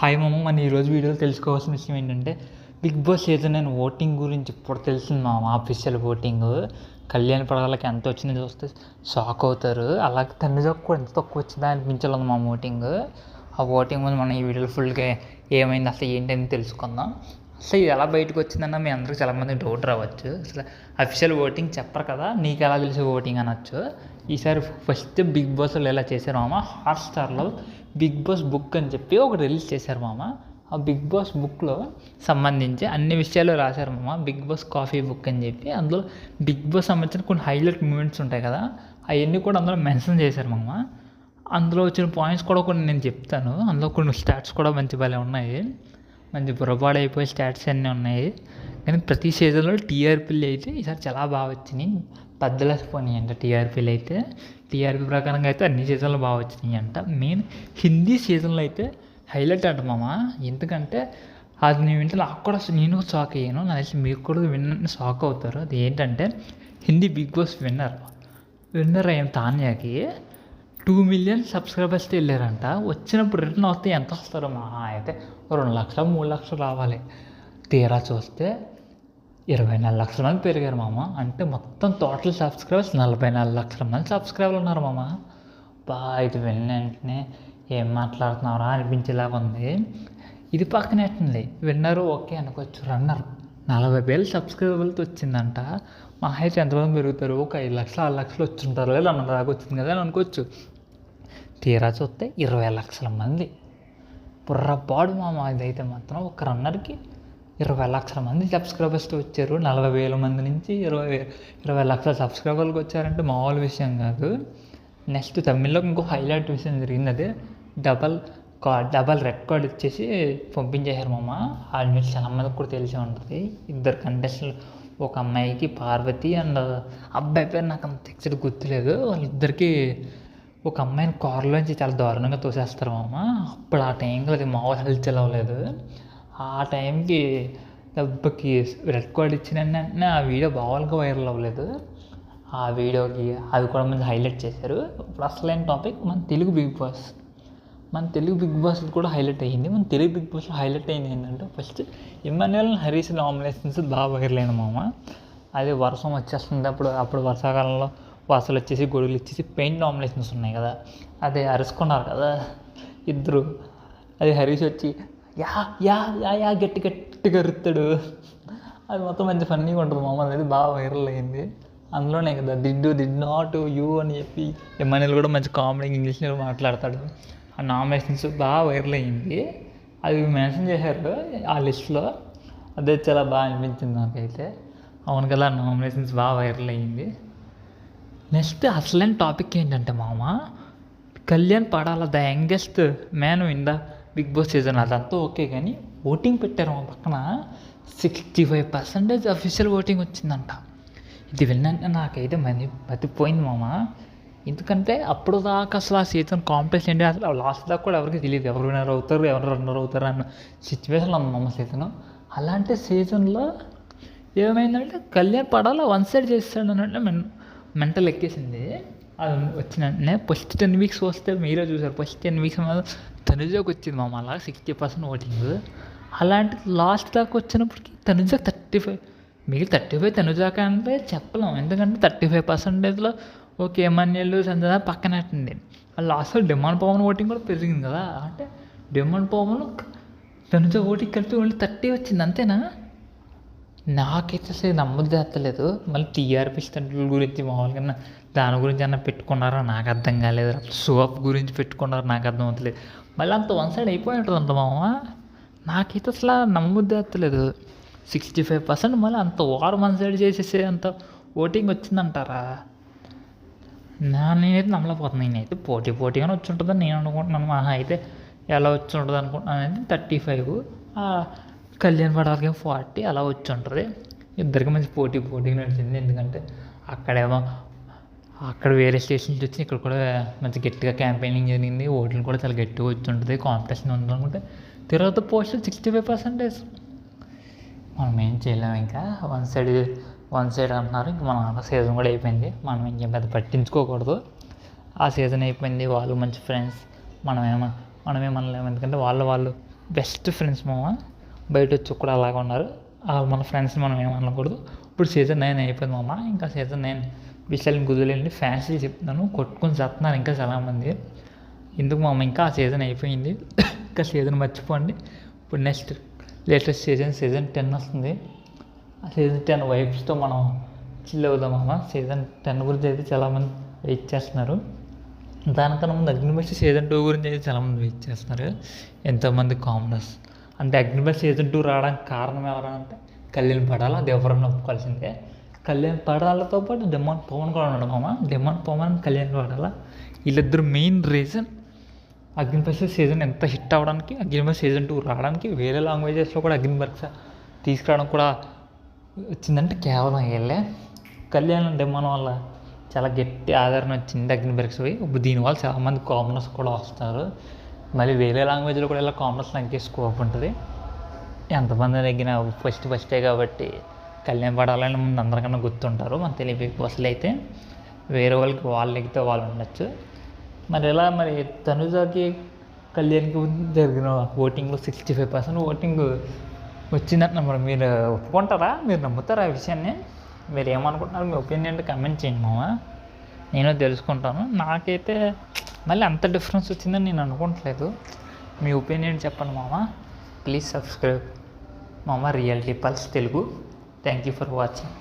Hi మామ, మన ఈరోజు వీడియోలో తెలుసుకోవాల్సిన విషయం ఏంటంటే బిగ్ బాస్ సీజన్ 9 ఓటింగ్ గురించి ఇప్పుడు తెలిసింది మామ. ఆఫీషియల్ ఓటింగ్ కళ్యాణ్ పడాలకి ఎంత వచ్చిందో చూస్తే షాక్ అవుతారు. అలాగే తనుజకు కూడా ఎంత తక్కువ వచ్చిందా అనిపించాలి మా ఓటింగ్. ఆ ఓటింగ్ ముందు మనం ఈ వీడియోలో ఫుల్గా ఏమైంది అసలు ఏంటని తెలుసుకుందాం. అసలు ఇది ఎలా బయటకు వచ్చిందన్న మీ అందరికీ చాలామంది డౌట్ రావచ్చు. అసలు అఫీషియల్ ఓటింగ్ చెప్పరు కదా, నీకు ఎలా తెలిసి ఓటింగ్ అనొచ్చు. ఈసారి ఫస్ట్ బిగ్ బాస్లో ఎలా చేశారు మామ, హాట్స్టార్లో బిగ్ బాస్ బుక్ అని చెప్పి ఒకటి రిలీజ్ చేశారు మామ. ఆ బిగ్ బాస్ బుక్లో సంబంధించి అన్ని విషయాలు రాశారు మామ. బిగ్ బాస్ కాఫీ బుక్ అని చెప్పి అందులో బిగ్ బాస్ సంబంధించిన కొన్ని హైలైట్ మూమెంట్స్ ఉంటాయి కదా, అవన్నీ కూడా అందులో మెన్షన్ చేశారు మామ. అందులో వచ్చిన పాయింట్స్ కూడా కొన్ని నేను చెప్తాను. అందులో కొన్ని స్టాట్స్ కూడా మంచి భలే ఉన్నాయి, మంచి బుర్రపాడు అయిపోయే స్టాట్స్ అన్నీ ఉన్నాయి. కానీ ప్రతి సీజన్లో టీఆర్పీలు అయితే ఈసారి చాలా బాగా వచ్చినాయి, పెద్దలేసిపోయినాయి అంట టీఆర్పీలు అయితే. టీఆర్పీ ప్రకారంగా అయితే అన్ని సీజన్లు బాగా వచ్చినాయి అంట. మెయిన్ హిందీ సీజన్లో అయితే హైలైట్ అంట మామ. ఎందుకంటే అది నేను వింటే నాకు కూడా నేను షాక్ అయ్యాను, నాకు తెలిసి మీకు కూడా విన్న షాక్ అవుతారు. అది ఏంటంటే హిందీ బిగ్ బాస్ విన్నర్ అయిన తాన్యాకి 2 మిలియన్ సబ్స్క్రైబర్స్తో వెళ్ళారంట. వచ్చినప్పుడు రిటర్న్ వస్తే ఎంత వస్తారో మా అయితే 2 లక్షలు 3 లక్షలు రావాలి. తీరా చూస్తే 24 లక్షల మంది పెరిగారు మామ. అంటే మొత్తం టోటల్ సబ్స్క్రైబర్స్ 44 లక్షల మంది సబ్స్క్రైబర్లు ఉన్నారు మామ. ఇది వెళ్ళిన వెంటనే ఏం మాట్లాడుతున్నారా అనిపించేలాగా ఉంది. ఇది పక్కనెట్టింది విన్నరు ఓకే అనుకోవచ్చు, రన్నర్ 40,000 సబ్స్క్రైబర్లతో వచ్చిందంట. మా అయితే ఎంతమంది పెరుగుతారు, ఒక 5 లక్షలు 6 లక్షలు వచ్చింటారు, లేదా అన్న దాకా వచ్చింది కదా అని అనుకోవచ్చు. తీరా చూస్తే 20 లక్షల మంది బుర్రపాడు మామ. ఇదైతే మాత్రం ఒక రన్నర్కి 20 లక్షల మంది సబ్స్క్రైబర్స్తో వచ్చారు. 40,000 మంది నుంచి 20 లక్షల సబ్స్క్రైబర్లకు వచ్చారంటే మామూలు విషయం కాదు. నెక్స్ట్ తమిళ్లో ఇంకో హైలైట్ విషయం జరిగింది, అదే డబల్ రెడ్ కార్డ్ ఇచ్చేసి పంపించేశారు మామ. ఆ న్యూస్ చాలా మందికి కూడా తెలిసే ఉంటుంది. 2 కంటెస్టులు, ఒక అమ్మాయికి పార్వతి అండ్ అబ్బాయి పేరు నాకు అంత ఎక్సెట్ గుర్తులేదు. వాళ్ళిద్దరికీ ఒక అమ్మాయిని కారులోంచి చాలా దారుణంగా తోసేస్తారు మామ. అప్పుడు ఆ టైంలో అది మామూలు హల్చల్ అవ్వలేదు. ఆ టైంకి దెబ్బకి రెడ్ కార్డ్ ఇచ్చిన వెంటనే ఆ వీడియో మామూలుగా వైరల్ అవ్వలేదు. ఆ వీడియోకి అది కూడా మంచి హైలైట్ చేశారు. ఇప్పుడు అసలైన టాపిక్ మన తెలుగు బిగ్ బాస్ కూడా హైలైట్ అయ్యింది. మన తెలుగు బిగ్ బాస్లో హైలైట్ అయింది ఏంటంటే ఫస్ట్ ఇమ్మాన్యుయల్ హరీష్ నామినేషన్స్ బాగా వైరల్ అయిన మామ. అది వర్షం వచ్చేస్తుంది, అప్పుడు వర్షాకాలంలో వర్షాలు వచ్చేసి గొడుగులు ఇచ్చేసి పెయింట్ నామినేషన్స్ ఉన్నాయి కదా, అది అరుచుకున్నారు కదా ఇద్దరు. అది హరీష్ వచ్చి యా యా యా యా గట్టిగా అరుస్తాడు. అది మొత్తం మంచి ఫన్నీగా ఉంటుంది మామ. అనేది బాగా వైరల్ అయ్యింది. అందులోనే కదా డిడ్ నాట్ యూ అని చెప్పి ఎమ్మెల్యేలు కూడా మంచి కామెడీ ఇంగ్లీష్లో మాట్లాడతాడు. ఆ నామినేషన్స్ బాగా వైరల్ అయ్యింది. అది మెన్షన్ చేశారు ఆ లిస్ట్లో. అదే చాలా బాగా అనిపించింది నాకైతే. అవును కదా, నామినేషన్స్ బాగా వైరల్ అయ్యింది. నెక్స్ట్ అసలైన టాపిక్ ఏంటంటే మామ, Kalyan Padala the youngest man in the Bigg Boss season. అదంతా ఓకే, కానీ ఓటింగ్ పెట్టారు మా పక్కన 65% అఫీషియల్ ఓటింగ్ వచ్చిందంట. ఇది విన్నంటే నాకైతే మతిపోయింది మామ. ఎందుకంటే అప్పుడు దాకా అసలు ఆ సీజన్ కాంపిటీషన్ ఏంటి అసలు లాస్ట్ దాకా కూడా ఎవరికి తెలియదు, ఎవరు విన్నర్ అవుతారు ఎవరు రన్నర్ అవుతారు అన్న సిచ్యువేషన్లో ఉంది మామ సీజన్. అలాంటి సీజన్లో ఏమైందంటే కళ్యాణ్ పడాల 1 సైడ్ చేస్తాడు అన్నట్టు మెంటల్ ఎక్కేసింది. అది వచ్చిన వెంటనే ఫస్ట్ 10 వీక్స్ వస్తే మీరే చూసారు, ఫస్ట్ 10 వీక్స్ తనుజకు వచ్చింది మామ అలా 60% ఓటింగ్. అలాంటి లాస్ట్ దాకా వచ్చినప్పటికీ తనుజకు 35, మిగిలిన 35 తనుజాక అంటే చెప్పలేం. ఎందుకంటే 35%లో ఓకే ఎమ్మెల్యేలు సంజన పక్కనట్టుంది. లాస్ట్లో డిమాండ్ పవన్ ఓటింగ్ కూడా పెరిగింది కదా, అంటే డిమాండ్ పవన్ తనుజ ఓటింగ్ కలిపి ఓన్లీ 30 వచ్చింది అంతేనా. నాకైతే అసలు నమ్మద్దు ఎత్తలేదు. మళ్ళీ టీఆర్పీ స్టంట్ల గురించి మామూలుగా దాని గురించి అన్న పెట్టుకున్నారో నాకు అర్థం కాలేదు, షోఅప్ గురించి పెట్టుకున్నారో నాకు అర్థం అవుతలేదు. మళ్ళీ అంత 1 సైడ్ అయిపోయి ఉంటుంది అంత మామ. నాకైతే అసలు నమ్మద్దు ఎత్తలేదు. 65% మళ్ళీ అంత 1 సైడ్ చేసేసే అంత ఓటింగ్ వచ్చిందంటారా. నేనైతే నమ్మలేకపోతున్నాను. నేనైతే పోటీగానే వచ్చి ఉంటుందని నేను అనుకుంటున్నాను. మహా అయితే ఎలా వచ్చి ఉంటుంది అనుకుంటున్నాను అయితే 35, కళ్యాణ్ పడాలకి 40 అలా వచ్చి ఉంటుంది. ఇద్దరికి మంచి పోటీగా నడిచింది. ఎందుకంటే అక్కడ వేరే స్టేషన్ నుంచి వచ్చి ఇక్కడ కూడా మంచి గట్టిగా క్యాంపెయినింగ్ జరిగింది. ఓట్లు కూడా చాలా గట్టిగా వచ్చి ఉంటుంది, కాంపిటీషన్ ఉంది అనుకుంటే. తర్వాత పోస్టులు 65%. మనం ఏం చేయలేము. ఇంకా 1 సైడ్ అంటున్నారు. ఇంక మన సీజన్ కూడా అయిపోయింది, మనం ఇంకేం పెద్ద పట్టించుకోకూడదు. ఆ సీజన్ అయిపోయింది, వాళ్ళు మంచి ఫ్రెండ్స్, మనమేమనలేము. ఎందుకంటే వాళ్ళు బెస్ట్ ఫ్రెండ్స్ మామ. బయట వచ్చి కూడా అలాగ ఉన్నారు. మన ఫ్రెండ్స్ని మనం ఏమనకూడదు. ఇప్పుడు సీజన్ 9 అయిపోయింది మామ. ఇంకా సీజన్ 9 విషయాలను కుదిలేండి. ఫ్యాన్సీ చెప్తున్నాను, కొట్టుకొని చేస్తున్నారు ఇంకా చాలామంది. ఎందుకు మామ, ఇంకా ఆ సీజన్ అయిపోయింది. ఇంకా సీజన్ మర్చిపోండి. ఇప్పుడు నెక్స్ట్ లేటెస్ట్ సీజన్ 10 వస్తుంది. ఆ సీజన్ 10 వైబ్స్తో మనం చిల్ అవుదాం మామ. సీజన్ 10 గురించి అయితే చాలామంది వెయిట్ చేస్తున్నారు. దానికన్నా ముందు అగ్నిబస్ సీజన్ 2 గురించి అయితే చాలామంది వెయిట్ చేస్తున్నారు. ఎంతోమంది కామనర్స్. అంటే అగ్నిబస్ సీజన్ 2 రావడానికి కారణం ఎవరంటే కళ్యాణ్ పడాల, అది ఎవరన్నా ఒప్పుకోవాల్సిందే. కళ్యాణ్ పడాలతో పాటు డెమాన్ పవన్ కూడా ఉన్నాడు మామ. డెమాన్ పవన్, కళ్యాణ్ పడాల, వీళ్ళిద్దరు మెయిన్ రీజన్ అగ్నిబస్ సీజన్ ఎంత హిట్ అవ్వడానికి, అగ్నిబస్ సీజన్ 2 రావడానికి. వేరే లాంగ్వేజెస్లో కూడా అగ్నిబస్ తీసుకురావడం కూడా వచ్చిందంటే కేవలం వీళ్ళే. కళ్యాణ్ డెమాన్ వల్ల చాలా గట్టి ఆదరణ వచ్చింది అగ్నిబర్గ్స్ పోయి. ఇప్పుడు దీనివల్ల చాలామంది కామనర్స్ కూడా వస్తారు. మళ్ళీ వేరే లాంగ్వేజ్లో కూడా ఇలా కామనర్స్ తగ్గే స్కోప్ ఉంటుంది. ఎంతమంది తగ్గిన ఫస్టే కాబట్టి కళ్యాణ్ పడాలని ముందు అందరికన్నా గుర్తుంటారు మన తెలుగు బిగ్ బాస్లో అయితే. వేరే వాళ్ళకి వాళ్ళు ఎగితే వాళ్ళు ఉండొచ్చు. మరి ఎలా మరి తనుజాకి కళ్యాణ్కి జరిగిన ఓటింగ్లో 65% ఓటింగ్ వచ్చిందంట. మరి మీరు ఒప్పుకుంటారా, మీరు నమ్ముతారా ఆ విషయాన్ని? మీరు ఏమనుకుంటున్నారు, మీ ఒపీనియన్ కమెంట్ చేయండి మామ, నేను తెలుసుకుంటాను. నాకైతే మళ్ళీ అంత డిఫరెన్స్ వచ్చిందని నేను అనుకోవట్లేదు. మీ ఒపీనియన్ చెప్పండి మామ. ప్లీజ్ సబ్స్క్రైబ్ మామ reality pulse Telugu. Thank you for watching.